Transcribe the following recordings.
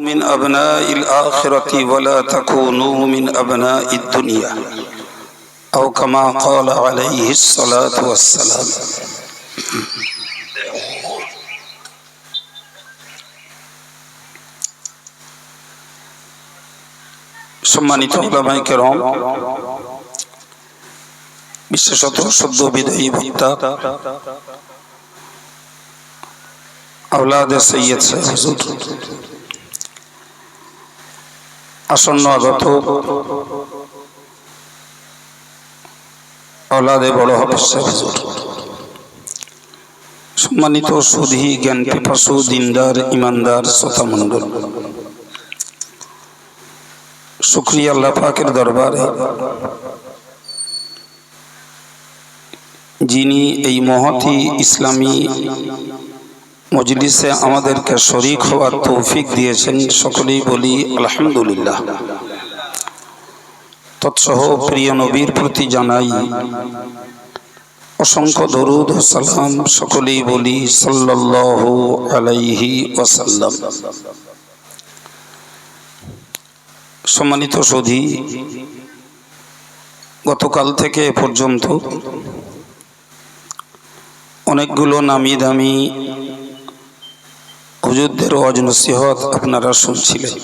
من أبناء الآخرة ولا تكونوا من أبناء الدنيا أو كما قال عليه الصلاة والسلام। সম্মানিত উলামায়ে কেরাম, বিশেষত সদ্য বিদায়ী বক্তা আওলাদে সৈয়দ সাহেব হুজুর, আসন্ন আগত আওলাদে বড় হাফেজ সাহেব হুজুর, সম্মানিত সুধী জ্ঞান পিপাসু দিনদার ইমানদার শ্রোতা মণ্ডল, শুকরিয়া আল্লাহ পাকের দরবারে যিনি এই মহতী ইসলামী মজলিসে আমাদেরকে শরীক হওয়ার তৌফিক দিয়েছেন। সকলেই বলি আলহামদুলিল্লাহ। তৎসহ প্রিয় নবীর প্রতি জানাই অসংখ্য দরুদ ও সালাম। সকলেই বলি সাল্লাল্লাহু আলাইহি ওয়াসাল্লাম। সম্মানিত সুধী, গতকাল থেকে এ পর্যন্ত অনেকগুলো নামি দামি হুজুরদের ওয়াজ নসিহত আপনারা শুনছিলেন।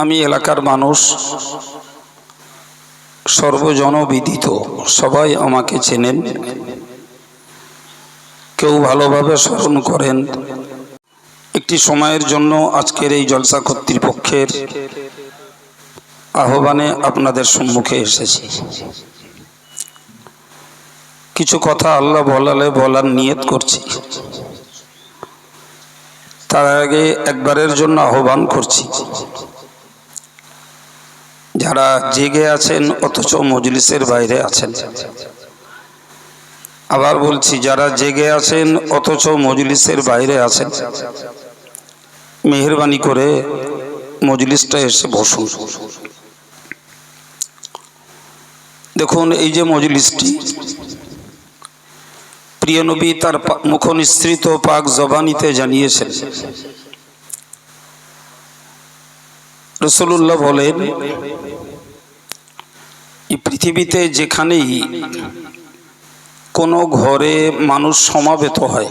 আমি এলাকার মানুষ, সর্বজনবিদিত, সবাই আমাকে চেনেন, কেউ ভালোভাবে স্মরণ করেন। একটি সময়ের জন্য আজকের এই জলসা কর্তৃপক্ষের আহ্বানে আপনাদের সম্মুখে এসেছি। কিছু কথা আল্লাহ বলার নিয়ত করছি। তার আগে একবারের জন্য আহ্বান করছি, যারা জেগে আছেন অথচ মজলিসের বাইরে আছেন, আবার বলছি, যারা জেগে আছেন অথচ মজলিসের বাইরে আছেন, মেহেরবানি করে মজলিসটা এসে বসুন। দেখুন, এই যে মজলিসটি, প্রিয় নবী তার মুখ নিঃসৃত পাক জবানিতে জানিয়েছেন, রাসূলুল্লাহ বলেন, এই পৃথিবীতে যেখানেই কোনো ঘরে মানুষ সমাবেত হয়,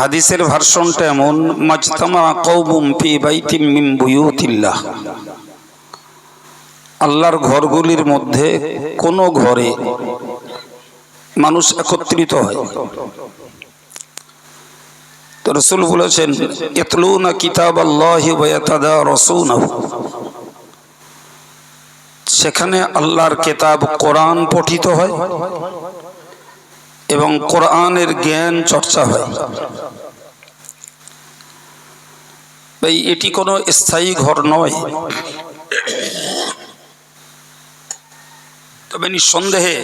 হাদিসের ভার্সনটা এমন, মাজতামা কওমুম ফি বাইতিম মিন বুয়ুতিল্লাহ, আল্লাহর ঘরগুলির মধ্যে কোনো ঘরে মানুষ একত্রিত হয়, তো রাসূল বলেছেন, ইয়াতলুনা কিতাবাল্লাহি ওয়া ইয়াতাদারাসুনাহু, সেখানে আল্লাহর কিতাব কোরআন পঠিত হয় এবং কোরআনের জ্ঞান চর্চা হয়। ভাই, এটি কোনো স্থায়ী ঘর নয়, তবে নিঃসন্দেহে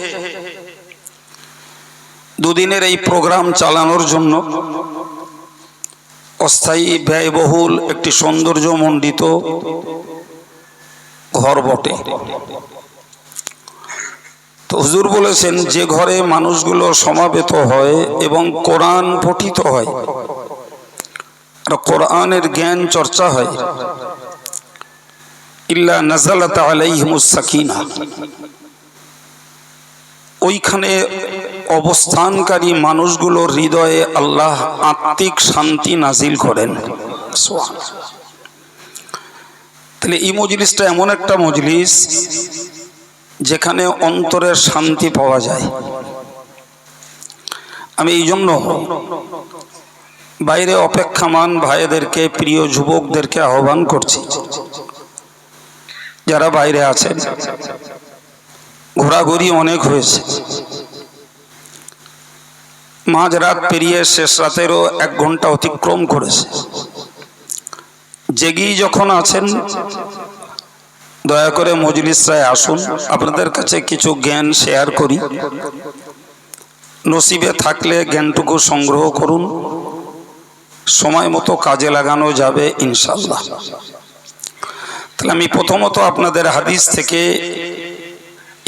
দুদিনের এই প্রোগ্রাম চালানোর জন্য অস্থায়ী ব্যয়বহুল একটি সৌন্দর্যমণ্ডিত ঘর বটে। তো হুজুর বলেছেন, যে ঘরে মানুষগুলো সমাবেত হয় এবং কোরআন পঠিত হয় আর কোরআনের জ্ঞান চর্চা হয়, ইল্লা নাযালাত আলাইহিমুস সাকিনা, ওইখানে অবস্থানকারী মানুষগুলোর হৃদয়ে আল্লাহ আত্মিক শান্তি নাজিল করেন। তাহলে এই মজলিসটা এমন একটা মজলিস যেখানে অন্তরের শান্তি পাওয়া যায়। আমি এই জন্য বাইরে অপেক্ষামান ভাইদেরকে, প্রিয় যুবকদেরকে আহ্বান করছি, যারা বাইরে আছেন, ঘোরাঘুরি অনেক হয়েছে, মাঝরাত পেরিয়ে শেষ রাতেরও 1 ঘন্টা অতিক্রম করেছে। জেগেই যখন আছেন, দয়া করে মজলিসে আসুন, আপনাদের কাছে কিছু জ্ঞান শেয়ার করি, নসিবে থাকলে জ্ঞানটুকু সংগ্রহ করুন, সময় মতো কাজে লাগানো যাবে ইনশাআল্লাহ। তাহলে আমি প্রথমত আপনাদের হাদিস থেকে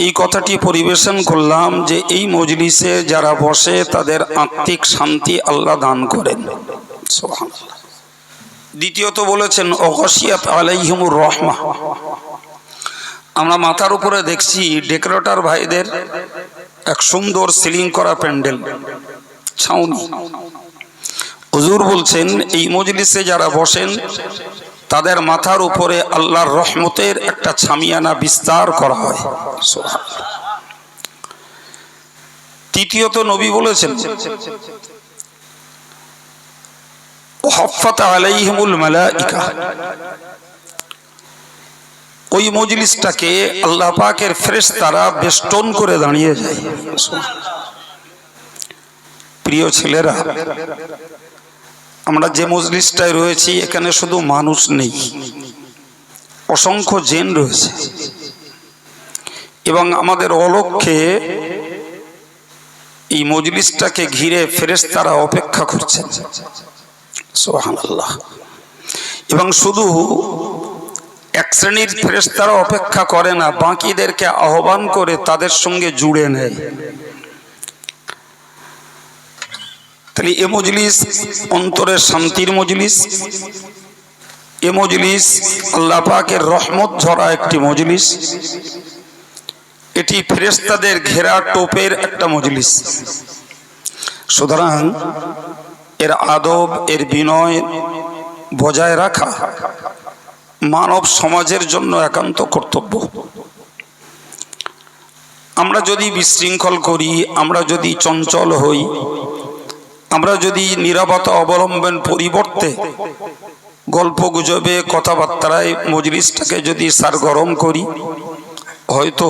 এই কথাটি পরিবেশন করলাম যে এই মজলিসে যারা বসে তাদের আত্মিক শান্তি আল্লাহ দান করেন। সুবহানাল্লাহ। দ্বিতীয়ত বলেছেন অগশিয়াত আলাইহিমুর রহমা। আমরা মাথার উপরে দেখছি ডেকোরেটর ভাইদের এক সুন্দর সিলিং করা প্যান্ডেল, ছাউনি। হুজুর বলছেন এই মজলিসে যারা বসেন তাদের মাথার উপরে আল্লাহর রহমতের একটা ছামিয়ানা বিস্তার করা হয়। তৃতীয়ত নবী বলেছেন ওয়াফাত আলাইহিমুল মালাইকা। ওই মজলিসটাকে আল্লাহ পাকের ফেরেশতারা বেষ্টন করে দাঁড়িয়ে যায়। প্রিয় ছেলেরা, আমরা যে মজলিসটায় রয়েছি এখানে শুধু মানুষ নেই, অসংখ্য জিন রয়েছে এবং আমাদের অলক্ষ্যে এই মজলিসটাকে ঘিরে ফেরেশতারা অপেক্ষা করছেন। সুবহানাল্লাহ। এবং শুধু এক শ্রেণীর ফেরেশতারা অপেক্ষা করে না, বাকিদেরকে আহ্বান করে তাদের সঙ্গে জুড়ে নেয়। তাহলে এ মজলিস অন্তরের শান্তির মজলিস, এ মজলিস আল্লাহ পাকের রহমত ঝরা একটি মজলিস, এটি ফেরেশতাদের ঘেরা টোপের একটা মজলিস। সুতরাং এর আদব, এর বিনয় বজায় রাখা মানব সমাজের জন্য একান্ত কর্তব্য। আমরা যদি বিশৃঙ্খল করি, আমরা যদি চঞ্চল হই, আমরা যদি নীরবতা অবলম্বন পরিবর্তে গল্প গুজবে কথাবার্তায় মজলিসটাকে যদি সারগরম করি, হয়তো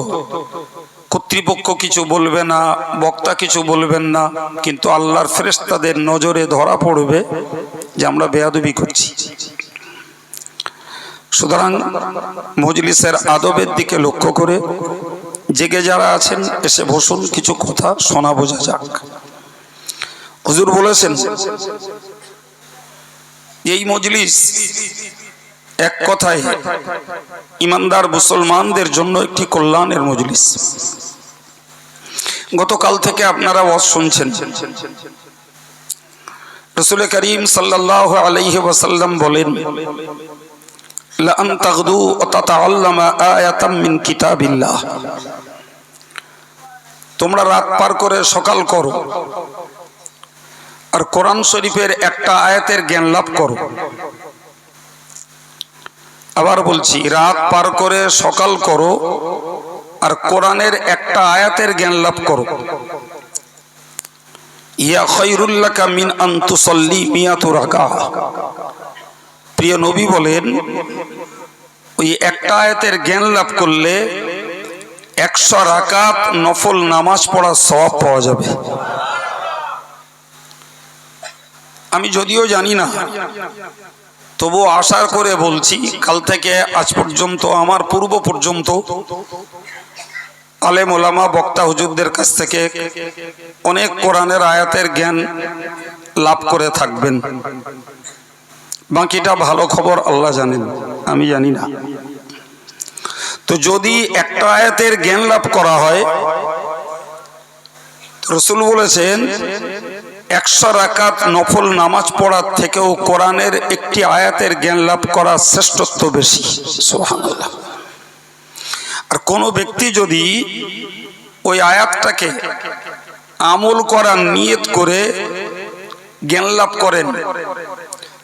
কর্তৃপক্ষ কিছু বলবে না, বক্তা কিছু বলবেন না, কিন্তু আল্লাহর ফেরেশতাদের নজরে ধরা পড়বে যে আমরা বেয়াদবি করছি। সুতরাং মজলিসের আদবের দিকে লক্ষ্য করে জেগে যারা আছেন এসে বসুন, কিছু কথা শোনা বোঝা যাক। হুজুর বলেছেন এই মজলিস এক কথায় ইমানদার মুসলমানদের জন্য একটি কল্যাণের মজলিস। গতকাল থেকে আপনারা ওয়াজ শুনছেন। রাসূল করিম সাল্লাল্লাহু আলাইহি ওয়াসাল্লাম বলেন লা আন তাগদু ওয়া তাতাআল্লামা আয়াতাম মিন কিতাবিল্লাহ। তোমরা রাত পার করে সকাল করো আর কোরআন শরীফের একটা আয়াতের জ্ঞান লাভ করো। আবার বলছি, রাত পার করে সকাল করো আর কোরআনের একটা আয়াতের জ্ঞান লাভ করো। ইয়া খায়রুল লাকা মিন আন তুসাল্লি মিয়াতু রাকাহ। প্রিয় নবী বলেন ওই একটা আয়াতের জ্ঞান লাভ করলে 100 রাকাত নফল নামাজ পড়ার সওয়াব পাওয়া যাবে। আমি যদিও জানি না, তবু আশা করে বলছি, কাল থেকে আজ পর্যন্ত আমার পূর্ব পর্যন্ত আলেম ওলামা বক্তা হুজুরদের কাছ থেকে অনেক কোরআনের আয়াতের জ্ঞান লাভ করে থাকবেন। বাকিটা ভালো খবর আল্লাহ জানেন, আমি জানি না। তো যদি একটা আয়াতের জ্ঞান লাভ করা হয়, রাসূল বলেছেন 100 রাকাত নফল নামাজ পড়ার থেকেও কোরআনের একটি আয়াতের জ্ঞান লাভ করার শ্রেষ্ঠত্ব বেশি। সুবহানাল্লাহ। আর কোন ব্যক্তি যদি ওই আয়াতটাকে আমল করার নিয়ত করে জ্ঞান লাভ করেন,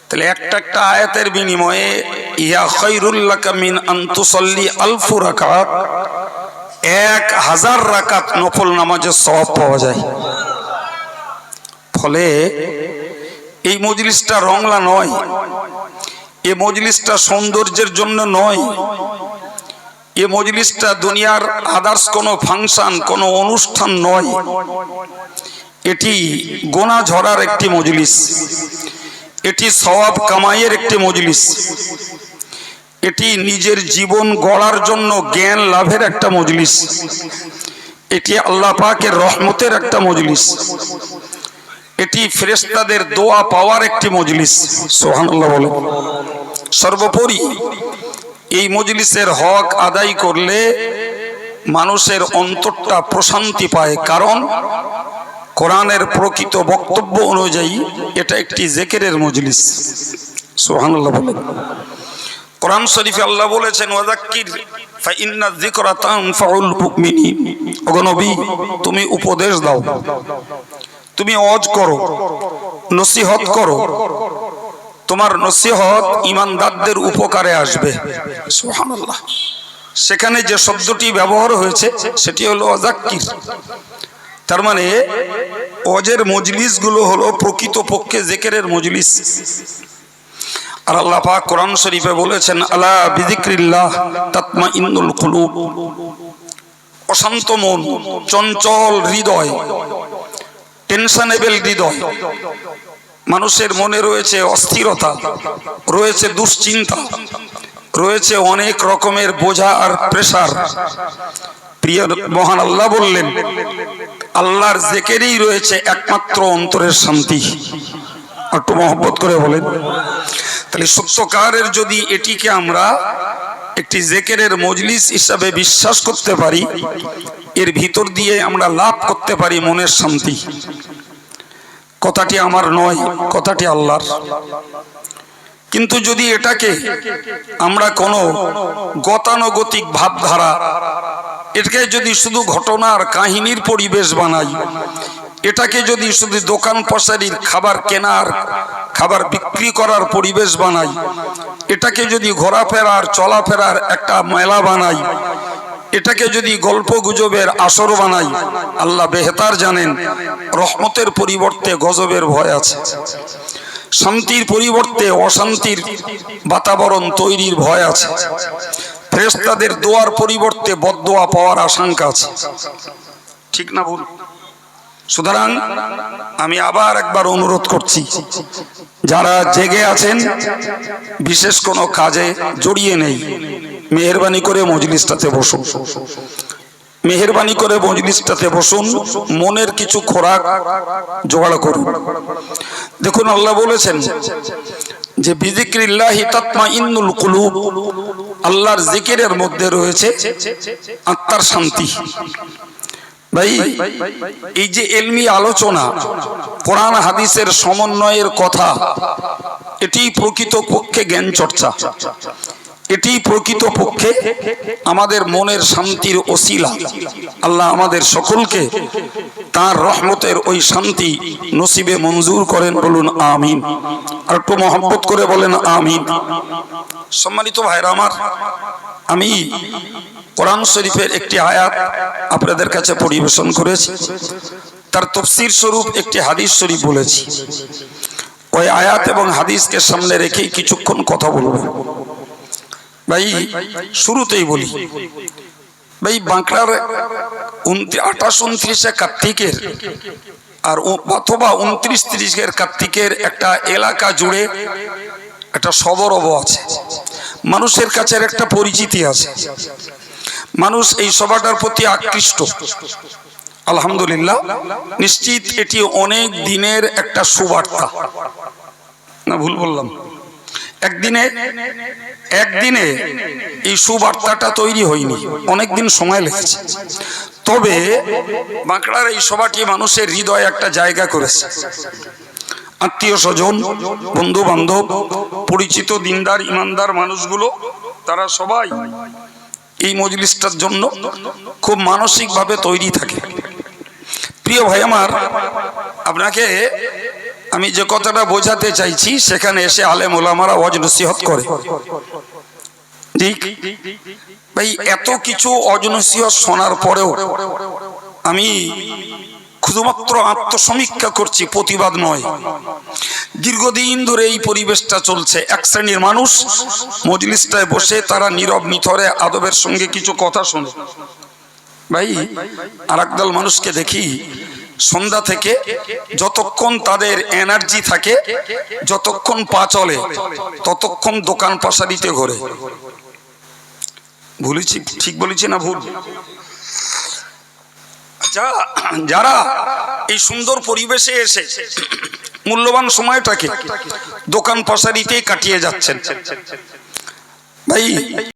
তাহলে একটা একটা আয়াতের বিনিময়ে ইয়া খায়রুল লাকা মিন আন তুসাল্লি আলফ রাকাত, 1000 রাকাত নফল নামাজের সওয়াব পাওয়া যায়। ফলে এই মজলিসটা রংলা নয়, এই মজলিসটা সৌন্দর্যের জন্য নয়, এই মজলিসটা দুনিয়ার আদার্স কোনো ফাংশন, কোনো অনুষ্ঠান নয়। এটি গোনা ঝরার একটি মজলিস, এটি সওয়াব কামাইয়ের একটি মজলিস, এটি নিজের জীবন গড়ার জন্য জ্ঞান লাভের একটা মজলিস, এটি আল্লাহ পাকের রহমতের একটা মজলিস, এটি ফেরেশতাদের দোয়া পাওয়ার একটি মজলিস। সুবহানাল্লাহ বলে। সর্বোপরি এই মজলিসের হক আদায় করলে মানুষের অন্তরটা প্রশান্তি পায়, কারণ কোরআনের প্রকৃত বক্তব্য অনুযায়ী এটা একটি জিকিরের মজলিস। সুবহানাল্লাহ বলেন। কোরআন শরীফে আল্লাহ বলেছেন ওয়াযাক্কির ফাইন্না যিকরা তানফাউল মুমিনিন। ওগো নবী, তুমি উপদেশ দাও, তুমি ওয়াজ করো, নসিহত করো, তোমার নসিহত ঈমানদারদের উপকারে আসবে। সুবহানাল্লাহ। সেখানে যে শব্দটি ব্যবহার হয়েছে সেটি হলো ওয়াযাক্কির। তার মানে ওয়াজের মজলিসগুলো হলো প্রকৃতপক্ষে জিকিরের মজলিস। আর আল্লাহ পাক কোরআন শরীফে বলেছেন আলা বিযিকরিল্লাহ তাতমাইন্নুল কুলুব। অশান্ত মন, চঞ্চল হৃদয়, টেনশনেবল হৃদয়, মানুষের মনে রয়েছে অস্থিরতা, রয়েছে দুশ্চিন্তা, রয়েছে অনেক রকমের বোঝা আর প্রেসার। প্রিয় মহান আল্লাহ বললেন আল্লাহর জিকিরেই রয়েছে একমাত্র অন্তরের শান্তি। একটু মহব্বত করে বলেন। তাহলে সত্যকারের যদি এটিকে আমরা একটি জিকিরের মজলিস হিসাবে বিশ্বাস করতে পারি, এর ভিতর দিয়ে আমরা লাভ করতে পারি মনের শান্তি। কথাটি আমার নয়, কথাটি আল্লাহর। কিন্তু যদি এটাকে আমরা কোনো গতানুগতিক ভাবধারা, এটাকে যদি শুধু ঘটনার কাহিনীর পরিবেশ বানাই, এটাকে যদি শুধু দোকান পসারির খাবার কেনার, খাবার বিক্রি করার পরিবেশ বানাই, এটাকে যদি ঘোরাফেরার চলাফেরার একটা মেলা বানাই, এটাকে যদি গল্প গুজবের আসর বানাই, আল্লাহ বেহতার জানেন রহমতের পরিবর্তে গজবের ভয় আছে। শান্তির পরিবর্তে অশান্তির বাতাবরণ তৈরির ভয় আছে। ফেরেশতাদের দোয়ার পরিবর্তে বদদোয়া পাওয়ার আশঙ্কা আছে। ঠিক না ভুল? সুতরাং আমি আবার একবার অনুরোধ করছি, যারা জেগে আছেন, বিশেষ কোনো কাজে জড়িয়ে নেই, মেহেরবানি করে মজলিসটাতে বসুন। মেহেরবানি করে মজলিসটাতে বসুন, মনের কিছু খোরাক জোগাড় করুন। দেখুন আল্লাহ বলেছেন যে বিযিকরিল্লাহি তাতমাইন্নুল কুলুব। আল্লাহর জিকিরের মধ্যে রয়েছে আত্মার শান্তি। ভাই, এই যে ইলমি আলোচনা, কোরআন হাদিসের সমন্বয়ের কথা, এটি প্রকৃতপক্ষে জ্ঞান চর্চা, এটি প্রকৃতপক্ষে আমাদের মনের শান্তির ওসিলা। আল্লাহ আমাদের সকলকে তার রহমতের ওই শান্তি নসিবে মঞ্জুর করেন, বলুন আমিন। আর একটু মহব্বত করে বলেন আমিন। সম্মানিত ভাইরা আমার, আমি কোরআন শরীফের একটি আয়াত আপনাদের কাছে পরিবেশন করেছি, তার তাফসীর স্বরূপ একটি হাদিস শরীফ বলেছি। ওই আয়াত এবং হাদিসকে সামনে রেখেই কিছুক্ষণ কথা বলবো। ভাই, শুরুতেই বলি, ভাই বাঁকড়ার 28-29 কার্তিকের আর অথবা 29-30 কার্তিকের একটা এলাকা জুড়ে একটা সবরব আছে, মানুষের কাছে একটা পরিচিতি আছে, মানুষ এই সভাটার প্রতি আকৃষ্ট। আলহামদুলিল্লাহ, নিশ্চিত এটি অনেক দিনের একটা সুবার্তা। না ভুল বললাম? একদিনে এই সুবার্তাটা তৈরি হয়নি, অনেকদিন সময় লেগেছে। তবে বাঁকড়ার এই সভাটি মানুষের হৃদয়ে একটা জায়গা করেছে। আত্মীয় স্বজন, বন্ধু বান্ধব, পরিচিত দিনদার ইমানদার মানুষগুলো, তারা সবাই এই মজলিসটার জন্য খুব মানসিকভাবে তৈরি থাকে। প্রিয় ভাই আমার, আপনাকে আমি যে কথাটা বোঝাতে চাইছি, সেখানে এসে আলেম ওলামারা ওয়াজ নসিহত করে। ভাই, এত কিছু ওয়াজ নসিহত শোনার পরেও আমি শুধুমাত্র আত্মসমীক্ষা করছি, প্রতিবাদ নয়। দীর্ঘদিন ধরে এই পরিবেশটা চলছে। এক শ্রেণীর মানুষ মজলিসটায় বসে তারা নীরব নিথরে আদবের সঙ্গে কিছু কথা শোনে। ভাই, আর একদল মানুষকে দেখি সন্ধ্যা থেকে যতক্ষণ তাদের এনার্জি থাকে, যতক্ষণ পা চলে, ততক্ষণ দোকান পাশারিতে ঘোরে। ভুলেছি? ঠিক বলেছি না ভুল? যারা এই সুন্দর পরিবেশে এসে মূল্যবান সময়টাকে দোকান পাশারিতেই কাটিয়ে যাচ্ছেন, ভাই